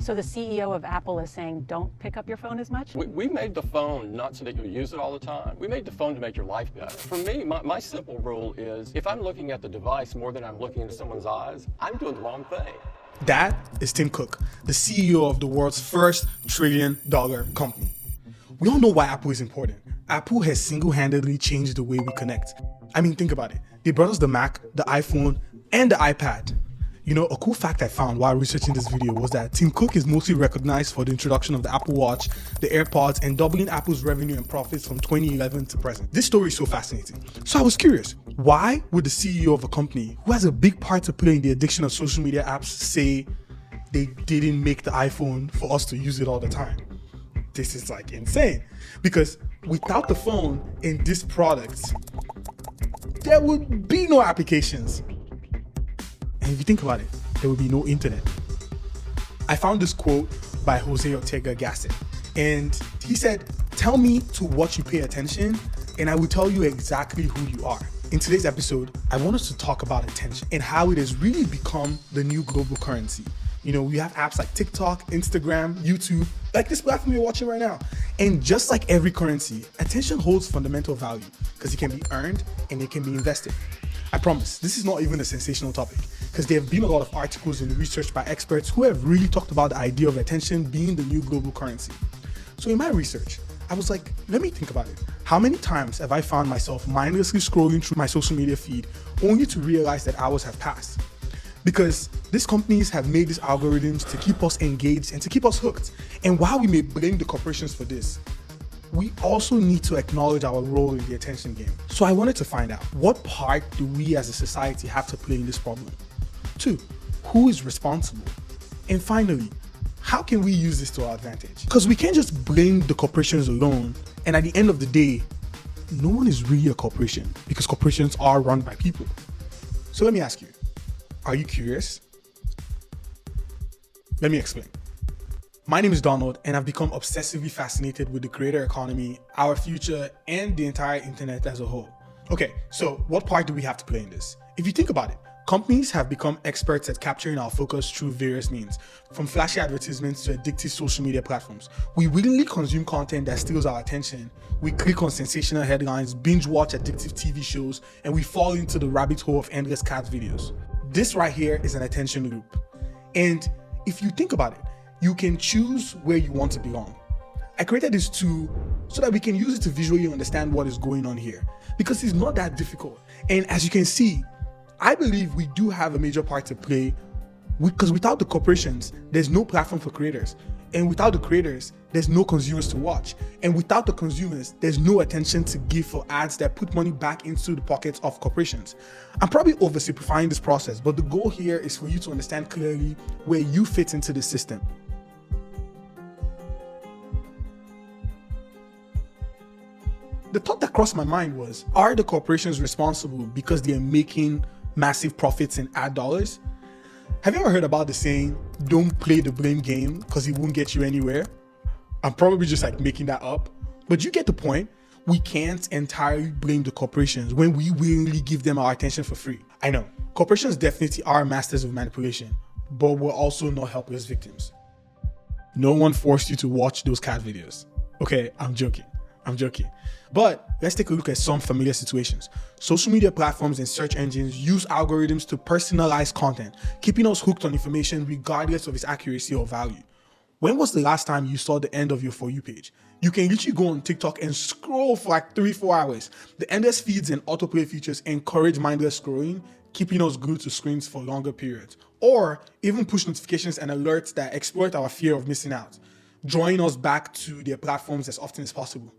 So the CEO of Apple is saying, don't pick up your phone as much? We made the phone not so that you use it all the time. We made the phone to make your life better. For me, my simple rule is if I'm looking at the device more than I'm looking into someone's eyes, I'm doing the wrong thing. That is Tim Cook, the CEO of the world's first trillion-dollar company. We all know why Apple is important. Apple has single-handedly changed the way we connect. I mean, think about it. They brought us the Mac, the iPhone, and the iPad. You know, a cool fact I found while researching this video was that Tim Cook is mostly recognized for the introduction of the Apple Watch, the AirPods, and doubling Apple's revenue and profits from 2011 to present. This story is so fascinating. So I was curious, why would the CEO of a company who has a big part to play in the addiction of social media apps say they didn't make the iPhone for us to use it all the time? This is like insane, because without the phone in this product, there would be no applications. And if you think about it, there would be no internet. I found this quote by Jose Ortega Gasset, and he said, "Tell me to what you pay attention, and I will tell you exactly who you are." In today's episode, I want us to talk about attention and how it has really become the new global currency. You know, we have apps like TikTok, Instagram, YouTube, like this platform you're watching right now. And just like every currency, attention holds fundamental value because it can be earned and it can be invested. I promise, this is not even a sensational topic because there have been a lot of articles and research by experts who have really talked about the idea of attention being the new global currency. So in my research, I was like, let me think about it. How many times have I found myself mindlessly scrolling through my social media feed only to realize that hours have passed? Because these companies have made these algorithms to keep us engaged and to keep us hooked. And while we may blame the corporations for this, we also need to acknowledge our role in the attention game. So I wanted to find out, what part do we as a society have to play in this problem? 2, who is responsible? And finally, how can we use this to our advantage? Because we can't just blame the corporations alone, and at the end of the day, no one is really a corporation because corporations are run by people. So let me ask you, are you curious? Let me explain. My name is Donald, and I've become obsessively fascinated with the creator economy, our future, and the entire internet as a whole. Okay, so what part do we have to play in this? If you think about it, companies have become experts at capturing our focus through various means, from flashy advertisements to addictive social media platforms. We willingly consume content that steals our attention. We click on sensational headlines, binge watch addictive TV shows, and we fall into the rabbit hole of endless cat videos. This right here is an attention loop. And if you think about it, you can choose where you want to belong. I created this tool so that we can use it to visually understand what is going on here, because it's not that difficult. And as you can see, I believe we do have a major part to play, because without the corporations, there's no platform for creators. And without the creators, there's no consumers to watch. And without the consumers, there's no attention to give for ads that put money back into the pockets of corporations. I'm probably oversimplifying this process, but the goal here is for you to understand clearly where you fit into the system. The thought that crossed my mind was, are the corporations responsible because they're making massive profits in ad dollars? Have you ever heard about the saying, don't play the blame game because it won't get you anywhere? I'm probably just like making that up, but you get the point. We can't entirely blame the corporations when we willingly give them our attention for free. I know, corporations definitely are masters of manipulation, but we're also not helpless victims. No one forced you to watch those cat videos. Okay, I'm joking. But let's take a look at some familiar situations. Social media platforms and search engines use algorithms to personalize content, keeping us hooked on information regardless of its accuracy or value. When was the last time you saw the end of your For You page? You can literally go on TikTok and scroll for like 3-4 hours. The endless feeds and autoplay features encourage mindless scrolling, keeping us glued to screens for longer periods. Or even push notifications and alerts that exploit our fear of missing out, drawing us back to their platforms as often as possible.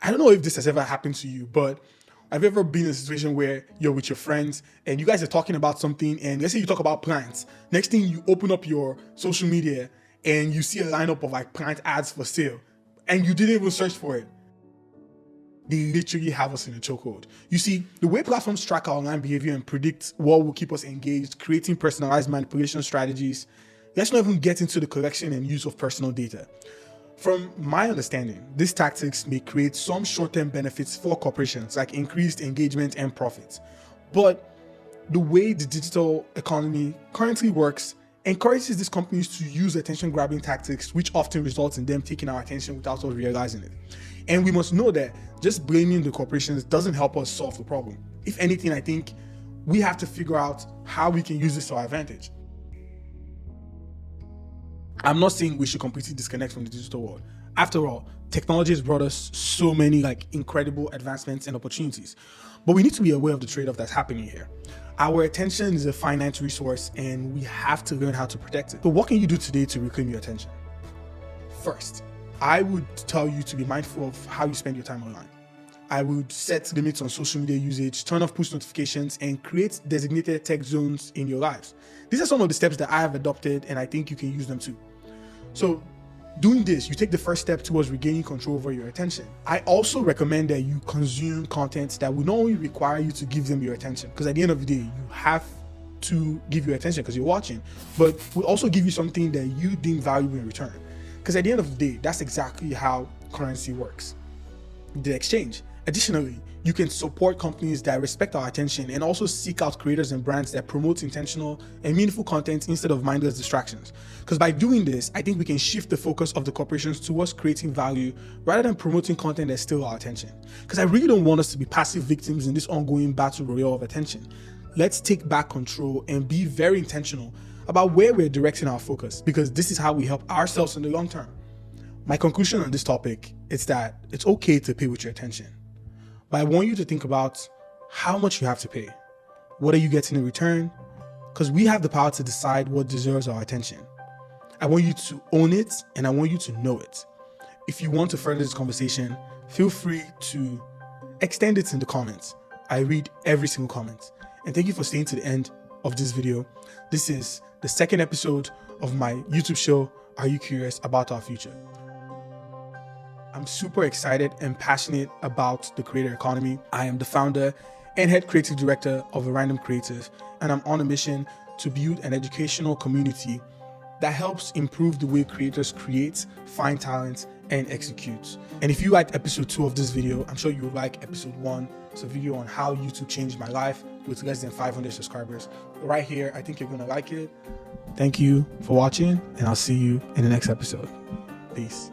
I don't know if this has ever happened to you, but have you ever been in a situation where you're with your friends and you guys are talking about something, and let's say you talk about plants. Next thing, you open up your social media and you see a lineup of like plant ads for sale, and you didn't even search for it. They literally have us in a chokehold. You see, the way platforms track our online behavior and predict what will keep us engaged, creating personalized manipulation strategies. Let's not even get into the collection and use of personal data. From my understanding, these tactics may create some short-term benefits for corporations, like increased engagement and profits. But the way the digital economy currently works encourages these companies to use attention grabbing tactics, which often results in them taking our attention without us realizing it. And we must know that just blaming the corporations doesn't help us solve the problem. If anything, I think we have to figure out how we can use this to our advantage. I'm not saying we should completely disconnect from the digital world. After all, technology has brought us so many incredible advancements and opportunities, but we need to be aware of the trade-off that's happening here. Our attention is a finite resource and we have to learn how to protect it. So what can you do today to reclaim your attention? First, I would tell you to be mindful of how you spend your time online. I would set limits on social media usage, turn off push notifications, and create designated tech zones in your lives. These are some of the steps that I have adopted and I think you can use them too. So doing this, you take the first step towards regaining control over your attention. I also recommend that you consume content that will not only require you to give them your attention, because at the end of the day, you have to give your attention because you're watching, but will also give you something that you deem valuable in return. Because at the end of the day, that's exactly how currency works, the exchange. Additionally, you can support companies that respect our attention and also seek out creators and brands that promote intentional and meaningful content instead of mindless distractions. Because by doing this, I think we can shift the focus of the corporations towards creating value rather than promoting content that steals our attention. Because I really don't want us to be passive victims in this ongoing battle royale of attention. Let's take back control and be very intentional about where we're directing our focus, because this is how we help ourselves in the long term. My conclusion on this topic is that it's okay to pay with your attention. But I want you to think about how much you have to pay. What are you getting in return? Because we have the power to decide what deserves our attention. I want you to own it and I want you to know it. If you want to further this conversation, feel free to extend it in the comments. I read every single comment. And thank you for staying to the end of this video. This is the second episode of my YouTube show, Are You Curious About Our Future? I'm super excited and passionate about the creator economy. I am the founder and head creative director of A Random Creative, and I'm on a mission to build an educational community that helps improve the way creators create, find talent, and execute. And if you liked episode 2 of this video, I'm sure you will like episode 1. It's a video on how YouTube changed my life with less than 500 subscribers. Right here, I think you're gonna like it. Thank you for watching, and I'll see you in the next episode. Peace.